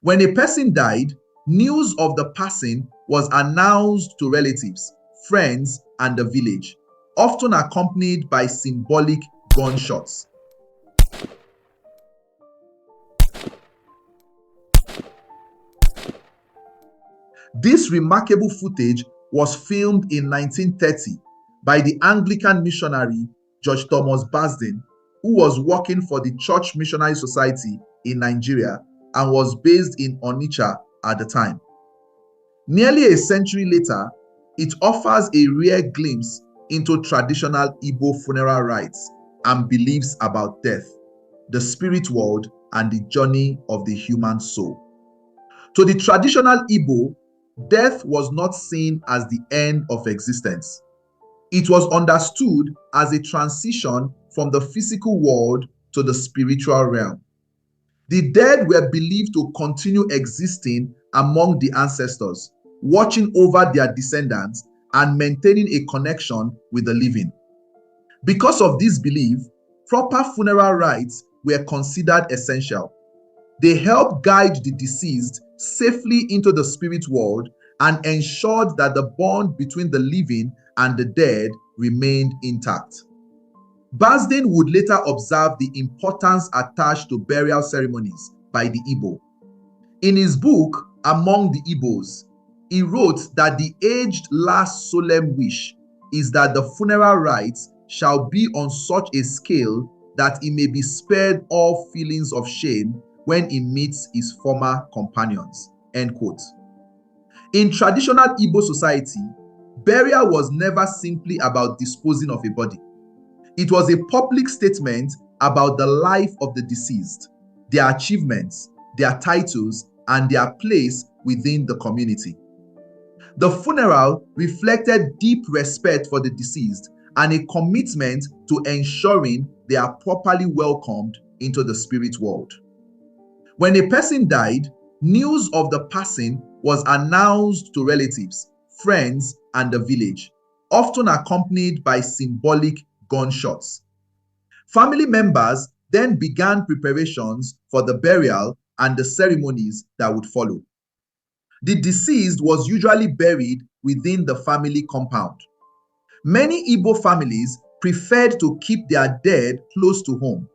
When a person died, news of the passing was announced to relatives, friends, and the village, often accompanied by symbolic gunshots. This remarkable footage was filmed in 1930 by the Anglican missionary George Thomas Basden, who was working for the Church Missionary Society in Nigeria and was based in Onitsha at the time. Nearly a century later, it offers a rare glimpse into traditional Igbo funeral rites and beliefs about death, the spirit world, and the journey of the human soul. To the traditional Igbo, death was not seen as the end of existence. It was understood as a transition from the physical world to the spiritual realm. The dead were believed to continue existing among the ancestors, watching over their descendants and maintaining a connection with the living. Because of this belief, proper funeral rites were considered essential. They helped guide the deceased safely into the spirit world and ensured that the bond between the living and the dead remained intact. Basden would later observe the importance attached to burial ceremonies by the Igbo. In his book, Among the Igbos, he wrote that the aged last solemn wish is that the funeral rites shall be on such a scale that he may be spared all feelings of shame when he meets his former companions. End quote. In traditional Igbo society, burial was never simply about disposing of a body. It was a public statement about the life of the deceased, their achievements, their titles, and their place within the community. The funeral reflected deep respect for the deceased and a commitment to ensuring they are properly welcomed into the spirit world. When a person died, news of the passing was announced to relatives, friends, and the village, often accompanied by symbolic gunshots. Family members then began preparations for the burial and the ceremonies that would follow. The deceased was usually buried within the family compound. Many Igbo families preferred to keep their dead close to home,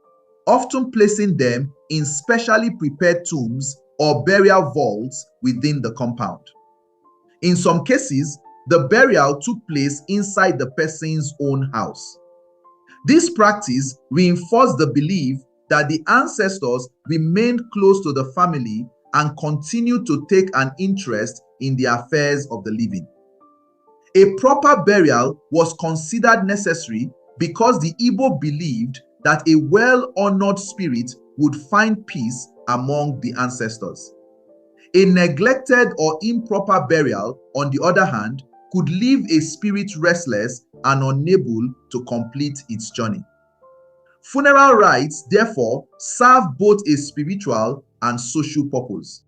often placing them in specially prepared tombs or burial vaults within the compound. In some cases, the burial took place inside the person's own house. This practice reinforced the belief that the ancestors remained close to the family and continued to take an interest in the affairs of the living. A proper burial was considered necessary because the Igbo believed that a well-honored spirit would find peace among the ancestors. A neglected or improper burial, on the other hand, could leave a spirit restless and unable to complete its journey. Funeral rites, therefore, serve both a spiritual and social purpose.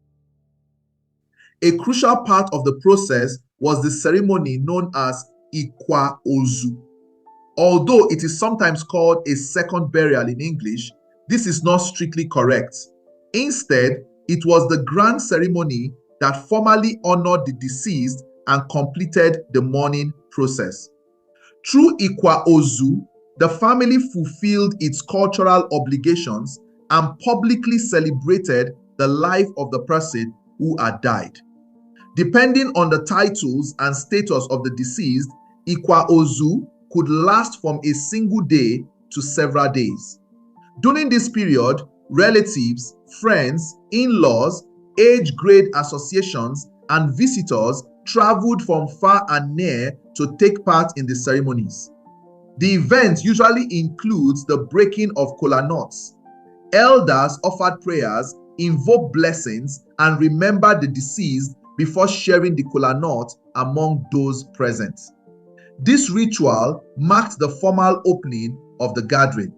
A crucial part of the process was the ceremony known as Ikwa Ozu. Although it is sometimes called a second burial in English, this is not strictly correct. Instead, it was the grand ceremony that formally honored the deceased and completed the mourning process. Through Ikwa Ozu, the family fulfilled its cultural obligations and publicly celebrated the life of the person who had died. Depending on the titles and status of the deceased, Ikwa Ozu could last from a single day to several days. During this period, relatives, friends, in-laws, age-grade associations, and visitors traveled from far and near to take part in the ceremonies. The event usually includes the breaking of kola nuts. Elders offered prayers, invoked blessings, and remembered the deceased before sharing the kola nut among those present. This ritual marked the formal opening of the gathering.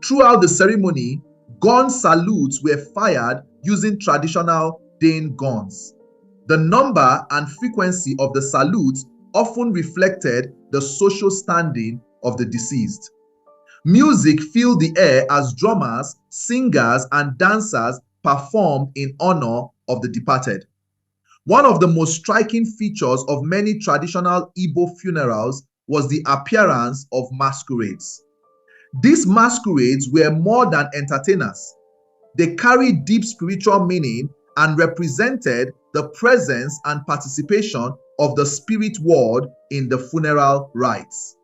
Throughout the ceremony, gun salutes were fired using traditional Dane guns. The number and frequency of the salutes often reflected the social standing of the deceased. Music filled the air as drummers, singers, and dancers performed in honor of the departed. One of the most striking features of many traditional Igbo funerals was the appearance of masquerades. These masquerades were more than entertainers. They carried deep spiritual meaning and represented the presence and participation of the spirit world in the funeral rites.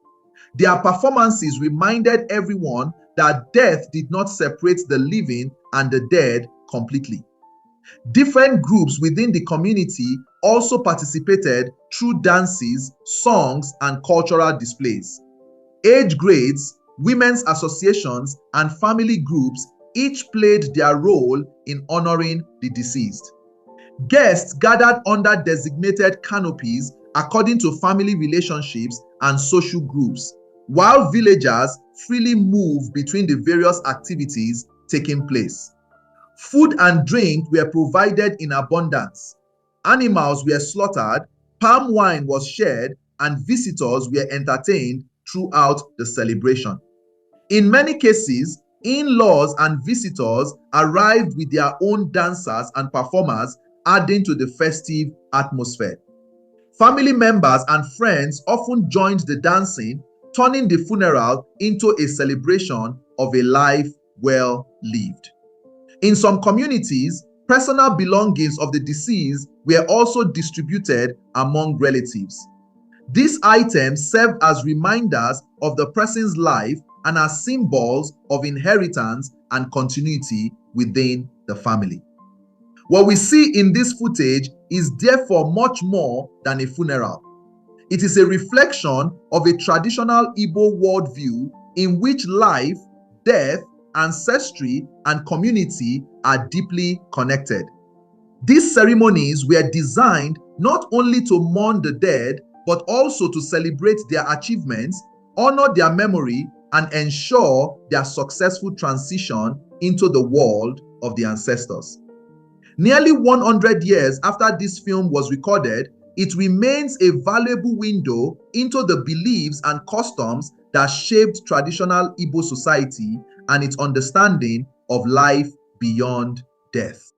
Their performances reminded everyone that death did not separate the living and the dead completely. Different groups within the community also participated through dances, songs, and cultural displays. Age grades, women's associations, and family groups each played their role in honoring the deceased. Guests gathered under designated canopies according to family relationships and social groups, while villagers freely moved between the various activities taking place. Food and drink were provided in abundance. Animals were slaughtered, palm wine was shared, and visitors were entertained throughout the celebration. In many cases, in-laws and visitors arrived with their own dancers and performers, adding to the festive atmosphere. Family members and friends often joined the dancing, turning the funeral into a celebration of a life well lived. In some communities, personal belongings of the deceased were also distributed among relatives. These items served as reminders of the person's life and as symbols of inheritance and continuity within the family. What we see in this footage is therefore much more than a funeral. It is a reflection of a traditional Igbo worldview in which life, death, ancestry, and community are deeply connected. These ceremonies were designed not only to mourn the dead, but also to celebrate their achievements, honor their memory, and ensure their successful transition into the world of the ancestors. Nearly 100 years after this film was recorded, it remains a valuable window into the beliefs and customs that shaped traditional Igbo society and its understanding of life beyond death.